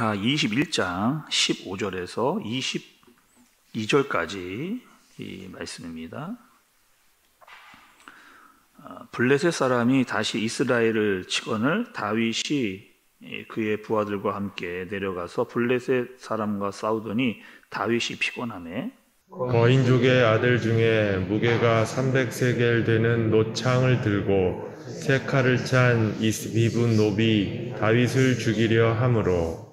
사무엘하 21장 15절에서 22절까지 이 말씀입니다. 블레셋 사람이 다시 이스라엘을 치거늘 다윗이 그의 부하들과 함께 내려가서 블레셋 사람과 싸우더니 다윗이 피곤하매 거인족의 아들 중에 무게가 300세겔 되는 노창을 들고 세 칼을 찬 이스비분 노비 다윗을 죽이려 함으로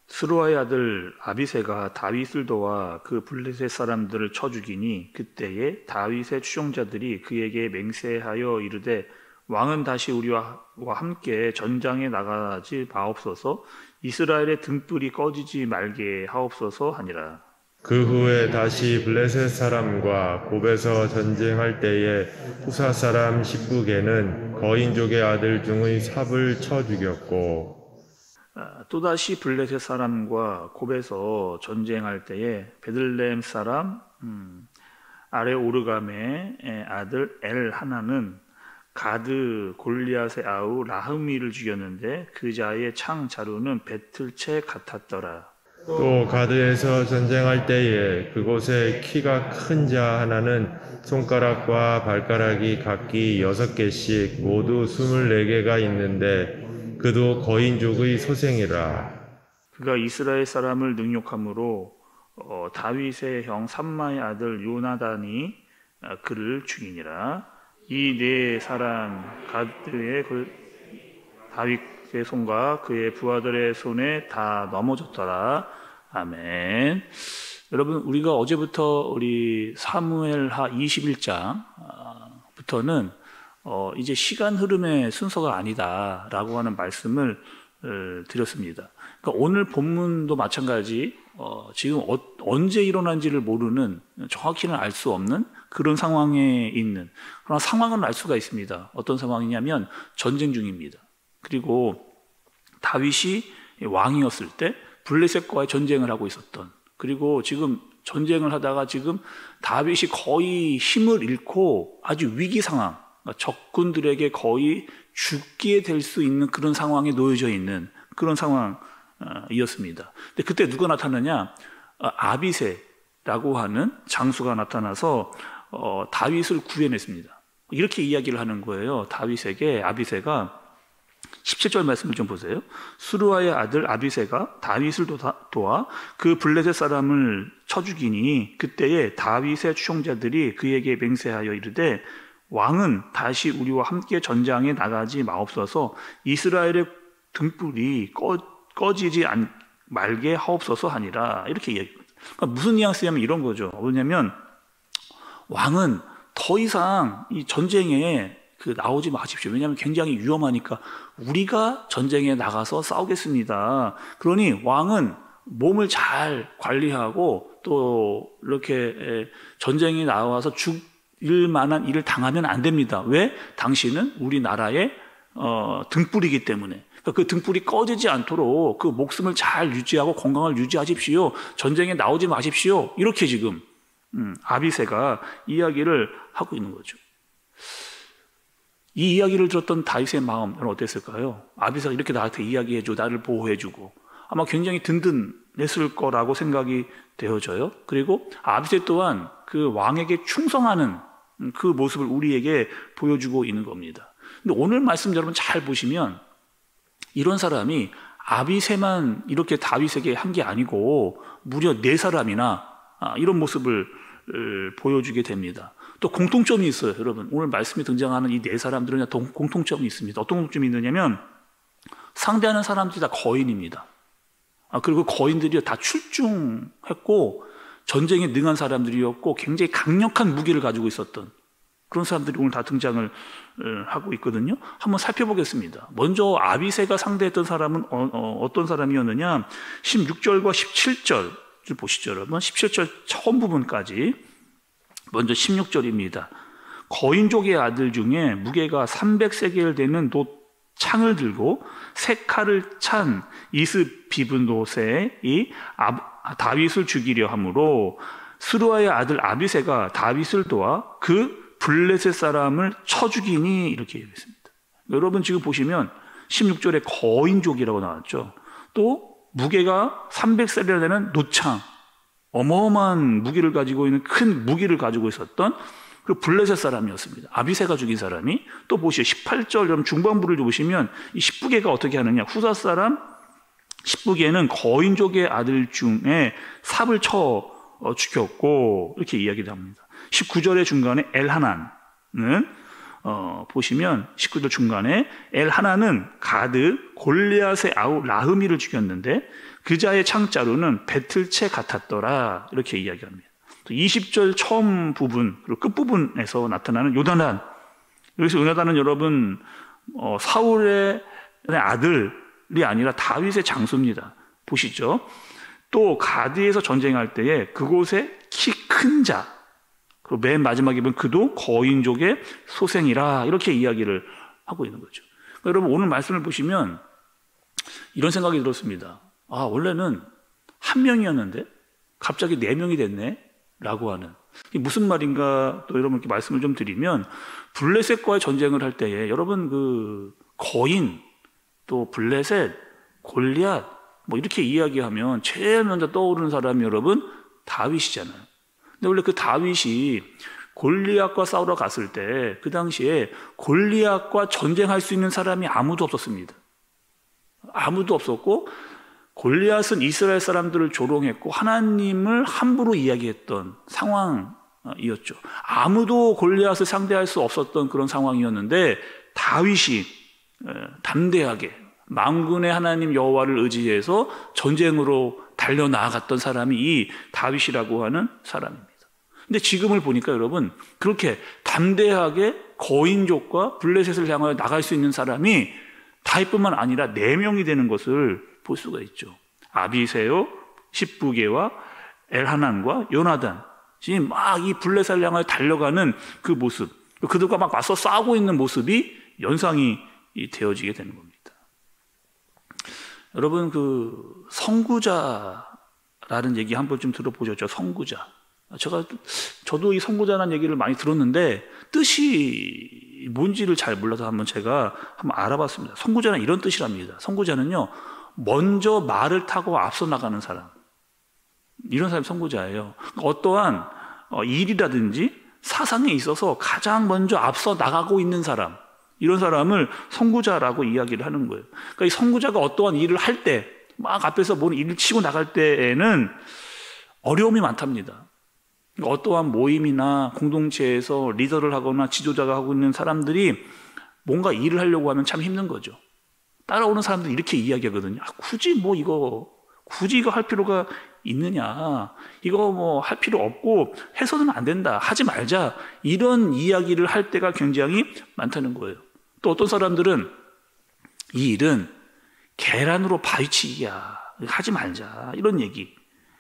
스루아의 아들 아비새가 다윗을 도와 그 블레셋 사람들을 쳐 죽이니 그때에 다윗의 추종자들이 그에게 맹세하여 이르되 왕은 다시 우리와 함께 전장에 나가지 마옵소서 이스라엘의 등불이 꺼지지 말게 하옵소서 하니라. 그 후에 다시 블레셋 사람과 곱에서 전쟁할 때에 후사 사람 19개는 거인족의 아들 중의 삽을 쳐 죽였고 또다시 블레셋 사람과 곱에서 전쟁할 때에 베들레헴 사람 아레오르감의 아들 엘 하나는 가드 골리앗의 아우 라흐미를 죽였는데 그 자의 창 자루는 배틀채 같았더라. 또 가드에서 전쟁할 때에 그곳에 키가 큰 자 하나는 손가락과 발가락이 각기 6개씩 모두 24개가 있는데 그도 거인족의 소생이라. 그가 이스라엘 사람을 능욕함으로 다윗의 형 삼마의 아들 요나단이 그를 죽이니라. 이 네 사람 가드의 다윗의 손과 그의 부하들의 손에 다 넘어졌더라. 아멘. 여러분, 우리가 어제부터 우리 사무엘하 21장부터는 이제 시간 흐름의 순서가 아니다라고 하는 말씀을 드렸습니다. 그러니까 오늘 본문도 마찬가지 지금 언제 일어난지를 모르는 정확히는 알 수 없는 그런 상황에 있는, 그러나 상황은 알 수가 있습니다. 어떤 상황이냐면 전쟁 중입니다. 그리고 다윗이 왕이었을 때 블레셋과의 전쟁을 하고 있었던, 그리고 지금 전쟁을 하다가 지금 다윗이 거의 힘을 잃고 아주 위기 상황, 적군들에게 거의 죽게 될 수 있는 그런 상황에 놓여져 있는 그런 상황이었습니다. 근데 그때 누가 나타나냐? 아비새라고 하는 장수가 나타나서 다윗을 구해냈습니다. 이렇게 이야기를 하는 거예요. 다윗에게 아비새가 17절 말씀을 좀 보세요. 수르아의 아들 아비새가 다윗을 도와 그 블레셋 사람을 쳐 죽이니 그때에 다윗의 추종자들이 그에게 맹세하여 이르되 왕은 다시 우리와 함께 전장에 나가지 마옵소서 이스라엘의 등불이 꺼지지 말게 하옵소서 하니라. 이렇게 이야기합니다. 그러니까 무슨 뉘앙스냐면 이런 거죠. 뭐냐면 왕은 더 이상 이 전쟁에 나오지 마십시오. 왜냐하면 굉장히 위험하니까 우리가 전쟁에 나가서 싸우겠습니다. 그러니 왕은 몸을 잘 관리하고 또 이렇게 전쟁에 나와서 죽일 만한 일을 당하면 안 됩니다. 왜? 당신은 우리나라의 등불이기 때문에. 그러니까 그 등불이 꺼지지 않도록 그 목숨을 잘 유지하고 건강을 유지하십시오. 전쟁에 나오지 마십시오. 이렇게 지금 아비새가 이야기를 하고 있는 거죠. 이 이야기를 들었던 다윗의 마음은 어땠을까요? 아비새가 이렇게 나한테 이야기해줘, 나를 보호해주고 아마 굉장히 든든했을 거라고 생각이 되어져요. 그리고 아비새 또한 그 왕에게 충성하는 그 모습을 우리에게 보여주고 있는 겁니다. 근데 오늘 말씀 여러분 잘 보시면 이런 사람이 아비새만 이렇게 다윗에게 한 게 아니고 무려 4사람이나 이런 모습을 보여주게 됩니다. 또 공통점이 있어요. 여러분, 오늘 말씀에 등장하는 이 4사람들은 공통점이 있습니다. 어떤 공통점이 있느냐면 상대하는 사람들이 다 거인입니다. 그리고 거인들이 다 출중했고 전쟁에 능한 사람들이었고 굉장히 강력한 무기를 가지고 있었던 그런 사람들이 오늘 다 등장을 하고 있거든요. 한번 살펴보겠습니다. 먼저 아비새가 상대했던 사람은 어떤 사람이었느냐? 16절과 17절을 보시죠, 여러분. 17절 처음 부분까지. 먼저 16절입니다. 거인족의 아들 중에 무게가 300세겔 되는 창을 들고 세 칼을 찬 이스비브노셋이 다윗을 죽이려 함으로 스루아의 아들 아비새가 다윗을 도와 그 블레셋 사람을 쳐 죽이니 이렇게 얘기했습니다. 여러분 지금 보시면 16절에 거인족이라고 나왔죠. 또 무게가 300셀이나 되는 노창, 어마어마한 무기를 가지고 있는 큰 무기를 가지고 있었던 그 블레셋 사람이었습니다. 아비새가 죽인 사람이. 또 보시죠. 18절 중반부를 보시면 이 십부개가 어떻게 하느냐. 후사 사람 십부개는 거인족의 아들 중에 삽을 쳐 죽였고 이렇게 이야기를 합니다. 19절의 중간에 엘하난은 보시면 19절 중간에 엘하난은 가드 골리앗의 아우 라흐미를 죽였는데 그 자의 창자루는 배틀채 같았더라 이렇게 이야기합니다. 또 20절 처음 부분 그리고 끝부분에서 나타나는 요나단. 여기서 요나단은 여러분 사울의 아들이 아니라 다윗의 장수입니다. 보시죠. 또 가드에서 전쟁할 때에 그곳에 키 큰 자, 그리고 맨 마지막에 보면 그도 거인족의 소생이라 이렇게 이야기를 하고 있는 거죠. 그러니까 여러분 오늘 말씀을 보시면 이런 생각이 들었습니다. 아, 원래는 한 명이었는데 갑자기 4명이 됐네 라고 하는, 이게 무슨 말인가 또 여러분 이렇게 말씀을 좀 드리면, 블레셋과의 전쟁을 할 때에 여러분 그 거인 또 블레셋 골리앗 뭐 이렇게 이야기하면 제일 먼저 떠오르는 사람이 여러분 다윗이잖아요. 근데 원래 그 다윗이 골리앗과 싸우러 갔을 때 그 당시에 골리앗과 전쟁할 수 있는 사람이 아무도 없었습니다. 아무도 없었고 골리앗은 이스라엘 사람들을 조롱했고 하나님을 함부로 이야기했던 상황이었죠. 아무도 골리앗을 상대할 수 없었던 그런 상황이었는데 다윗이 담대하게 만군의 하나님 여호와를 의지해서 전쟁으로 달려나갔던 사람이 이 다윗이라고 하는 사람입니다. 근데 지금을 보니까 여러분 그렇게 담대하게 거인족과 블레셋을 향하여 나갈 수 있는 사람이 다윗뿐만 아니라 4명이 되는 것을 볼 수가 있죠. 아비새요, 십부개와 엘하난과 요나단, 지금 막 이 블레셋을 향하여 달려가는 그 모습, 그들과 막 맞서 싸우고 있는 모습이 연상이 되어지게 되는 겁니다. 여러분 그 선구자라는 얘기 한번 좀 들어보셨죠? 선구자. 저도 이 선구자라는 얘기를 많이 들었는데 뜻이 뭔지를 잘 몰라서 제가 한번 알아봤습니다. 선구자는 이런 뜻이랍니다. 선구자는요, 먼저 말을 타고 앞서 나가는 사람, 이런 사람이 선구자예요. 어떠한 일이라든지 사상에 있어서 가장 먼저 앞서 나가고 있는 사람, 이런 사람을 선구자라고 이야기를 하는 거예요. 그러니까 이 선구자가 어떠한 일을 할 때, 막 앞에서 뭔 일을 치고 나갈 때에는 어려움이 많답니다. 어떠한 모임이나 공동체에서 리더를 하거나 지도자가 하고 있는 사람들이 뭔가 일을 하려고 하면 참 힘든 거죠. 따라오는 사람들이 이렇게 이야기하거든요. 굳이 이거 할 필요가 있느냐, 이거 뭐 할 필요 없고 해서는 안 된다, 하지 말자, 이런 이야기를 할 때가 굉장히 많다는 거예요. 또 어떤 사람들은 이 일은 계란으로 바위치기야, 하지 말자, 이런 얘기.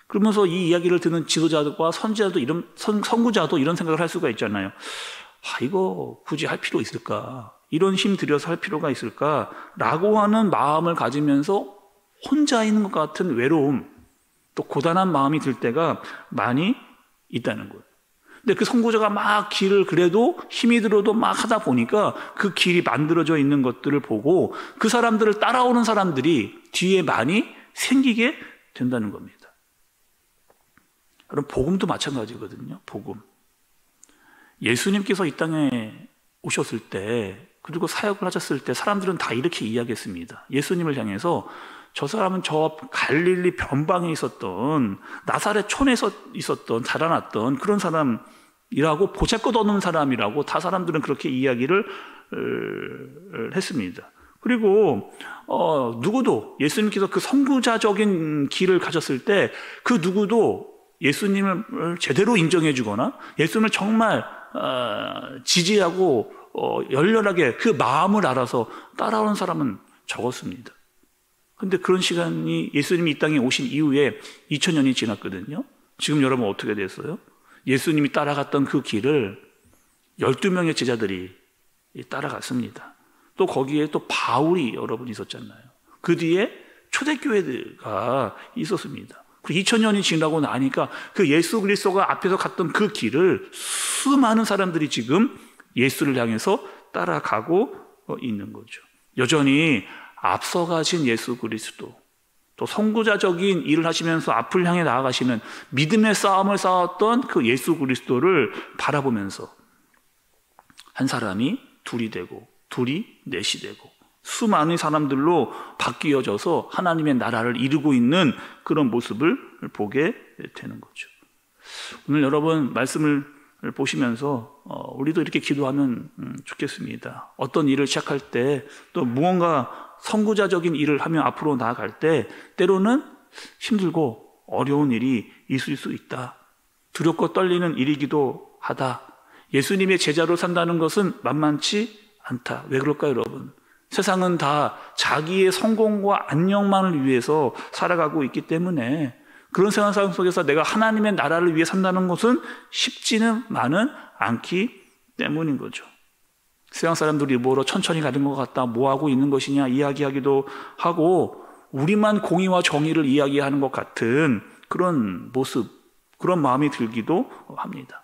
그러면서 이 이야기를 듣는 지도자들과 선구자도 이런 생각을 할 수가 있잖아요. 이거 굳이 할 필요 있을까? 이런 힘 들여서 할 필요가 있을까? 라고 하는 마음을 가지면서 혼자 있는 것 같은 외로움, 또 고단한 마음이 들 때가 많이 있다는 거예요. 근데 그 선구자가 막 길을 그래도 힘이 들어도 막 하다 보니까 그 길이 만들어져 있는 것들을 보고 그 사람들을 따라오는 사람들이 뒤에 많이 생기게 된다는 겁니다. 그럼 복음도 마찬가지거든요. 복음. 예수님께서 이 땅에 오셨을 때, 그리고 사역을 하셨을 때 사람들은 다 이렇게 이야기했습니다. 예수님을 향해서 저 사람은 저 갈릴리 변방에 있었던 나사렛 촌에서 있었던 자라났던 그런 사람이라고, 보잘것없는 사람이라고 다 사람들은 그렇게 이야기를 했습니다. 그리고 누구도 예수님께서 그 선구자적인 길을 가셨을 때 그 누구도 예수님을 제대로 인정해 주거나 예수님을 정말 지지하고 열렬하게 그 마음을 알아서 따라오는 사람은 적었습니다. 그런데 그런 시간이 예수님이 이 땅에 오신 이후에 2000년이 지났거든요. 지금 여러분 어떻게 됐어요? 예수님이 따라갔던 그 길을 12명의 제자들이 따라갔습니다. 또 거기에 또 바울이 여러분 있었잖아요. 그 뒤에 초대교회가 있었습니다. 2000년이 지나고 나니까 그 예수 그리스도가 앞에서 갔던 그 길을 수많은 사람들이 지금 예수를 향해서 따라가고 있는 거죠. 여전히 앞서가신 예수 그리스도, 또 선구자적인 일을 하시면서 앞을 향해 나아가시는 믿음의 싸움을 싸웠던 그 예수 그리스도를 바라보면서 한 사람이 둘이 되고 둘이 넷이 되고 수많은 사람들로 바뀌어져서 하나님의 나라를 이루고 있는 그런 모습을 보게 되는 거죠. 오늘 여러분 말씀을 보시면서 우리도 이렇게 기도하면 좋겠습니다. 어떤 일을 시작할 때 또 무언가 선구자적인 일을 하며 앞으로 나아갈 때 때로는 힘들고 어려운 일이 있을 수 있다. 두렵고 떨리는 일이기도 하다. 예수님의 제자로 산다는 것은 만만치 않다. 왜 그럴까요, 여러분? 세상은 다 자기의 성공과 안녕만을 위해서 살아가고 있기 때문에 그런 세상 속에서 내가 하나님의 나라를 위해 산다는 것은 쉽지는 않기 때문인 거죠. 세상 사람들이 뭐로 천천히 가는 것 같다, 뭐 하고 있는 것이냐 이야기하기도 하고 우리만 공의와 정의를 이야기하는 것 같은 그런 모습, 그런 마음이 들기도 합니다.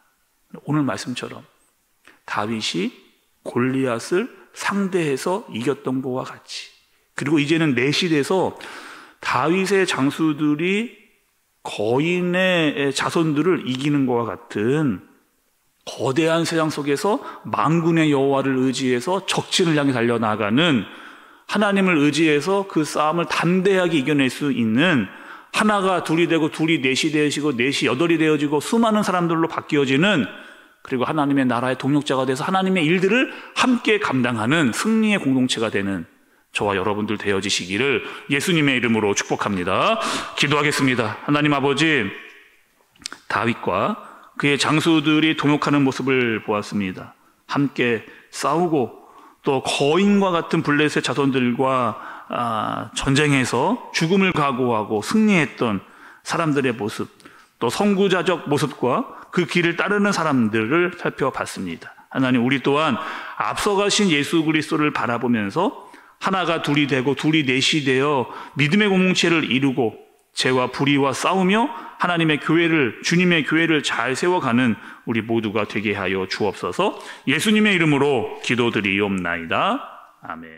오늘 말씀처럼 다윗이 골리앗을 상대해서 이겼던 것과 같이, 그리고 이제는 내 시대에서 다윗의 장수들이 거인의 자손들을 이기는 것과 같은 거대한 세상 속에서 만군의 여호와를 의지해서 적진을 향해 달려나가는, 하나님을 의지해서 그 싸움을 담대하게 이겨낼 수 있는, 하나가 둘이 되고 둘이 넷이 되어지고 넷이 여덟이 되어지고 수많은 사람들로 바뀌어지는, 그리고 하나님의 나라의 동력자가 돼서 하나님의 일들을 함께 감당하는 승리의 공동체가 되는 저와 여러분들 되어지시기를 예수님의 이름으로 축복합니다. 기도하겠습니다. 하나님 아버지, 다윗과 그의 장수들이 동역하는 모습을 보았습니다. 함께 싸우고 또 거인과 같은 블레셋 자손들과 전쟁에서 죽음을 각오하고 승리했던 사람들의 모습, 또 선구자적 모습과 그 길을 따르는 사람들을 살펴봤습니다. 하나님, 우리 또한 앞서가신 예수 그리스도를 바라보면서 하나가 둘이 되고 둘이 넷이 되어 믿음의 공동체를 이루고 죄와 불의와 싸우며 하나님의 교회를, 주님의 교회를 잘 세워가는 우리 모두가 되게 하여 주옵소서. 예수님의 이름으로 기도드리옵나이다. 아멘.